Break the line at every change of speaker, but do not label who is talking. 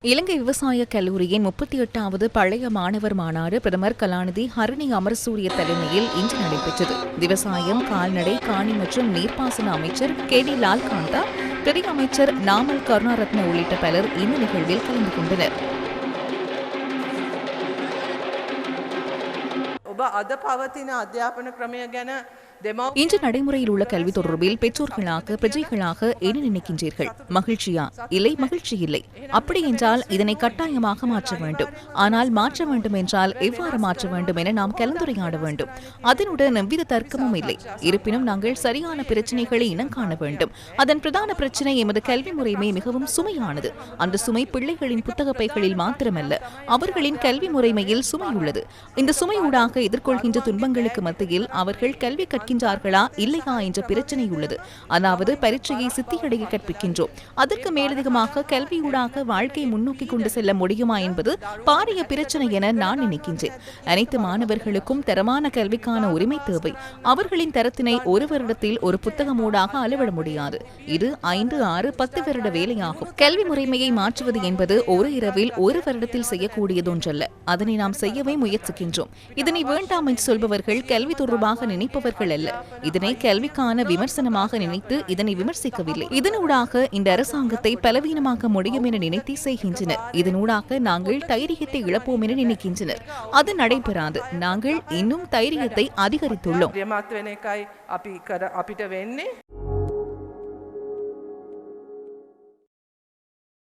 இலங்கை விவசாய கல்லூரியின் 38வது பழைய மாணவர் மாநாடு பிரதமர் கலாநிதி ஹரணி அமரசூரிய தலைமையில் இன்று நடைபெற்றது. விவசாயம், கால்நடை, காணி மற்றும் நீர்ப்பாசன அமைச்சர் கே.டி. லால்காந்தா, பிரதி அமைச்சர் நாமல் கருணாரத்ன உள்ளிட்ட பலர் இந்த நிகழ்வில் கலந்து கொண்டனர். இன்று நடைமுறையில் உள்ள கல்வி தொடர்பில் பெற்றோர்களாக பிரஜைகளாக என்ன நினைக்கின்றீர்கள்? மகிழ்ச்சியா? இல்லை, மகிழ்ச்சி இல்லை. அப்படி என்றால் இதனை கட்டாயமாக மாற்ற வேண்டும். ஆனால் மாற்ற வேண்டும் என்றால் எவ்வாறு மாற்ற வேண்டும் என நாம் கலந்துரையாட வேண்டும். அதனுடன் எவ்வித தர்க்கமும் இல்லை. இருப்பினும் நாங்கள் சரியான பிரச்சினைகளை இனங்காண வேண்டும். அதன் பிரதான பிரச்சினை எமது கல்வி முறைமை மிகவும் சுமையானது. அந்த சுமை பிள்ளைகளின் புத்தக பைகளில் மாத்திரமல்ல, அவர்களின் கல்வி முறைமையில் சுமை உள்ளது. இந்த சுமையூடாக எதிர்கொள்கின்ற துன்பங்களுக்கு மத்தியில் அவர்கள் கல்வி கற்கின்றார்களா இல்லையா என்ற பிரச்சினை உள்ளது. அதாவது பரீட்சையை சித்தியடைய கற்பிக்கின்றோம். அதற்கு மேலதிகமாக கல்வியூடாக வாழ்க்கை முன்னோக்கி கொண்டு செல்ல முடியுமா என்பது பாரிய பிரச்சினை என நான் நினைக்கின்றேன். அனைத்து மாணவர்களுக்கும் தரமான கல்விக்கான உரிமை தேவை. அவர்களின் தரத்தினை ஒரு வருடத்தில் ஒரு புத்தகமூடாக அளவிட முடியாது. இது 5, 6, 10 வருட வேலையாகும். கல்வி முறைமையை மாற்றுவது என்பது ஒரு இரவில் ஒரு வருடத்தில் செய்யக்கூடியதொன்றல்ல. அதனை நாம் செய்யவே முயற்சிக்கின்றோம். இதனை வேண்டாம் என்று சொல்பவர்கள் கல்வி தொடர்பாக நினைப்பவர்கள் அல்ல. இதனை கல்விக்கான விமர்சனமாக நினைத்து இதனை விமர்சிக்கவில்லை. இதனூடாக இந்த அரசாங்கத்தை பலவீனமாக்க முடியும் என நினைத்தே செய்கின்றனர். இதனூடாக நாங்கள் தைரியத்தை இழப்போம் என நினைக்கின்றனர். அது நடைபெறாது. நாங்கள் இன்னும் தைரியத்தை அதிகரித்துள்ளோம்.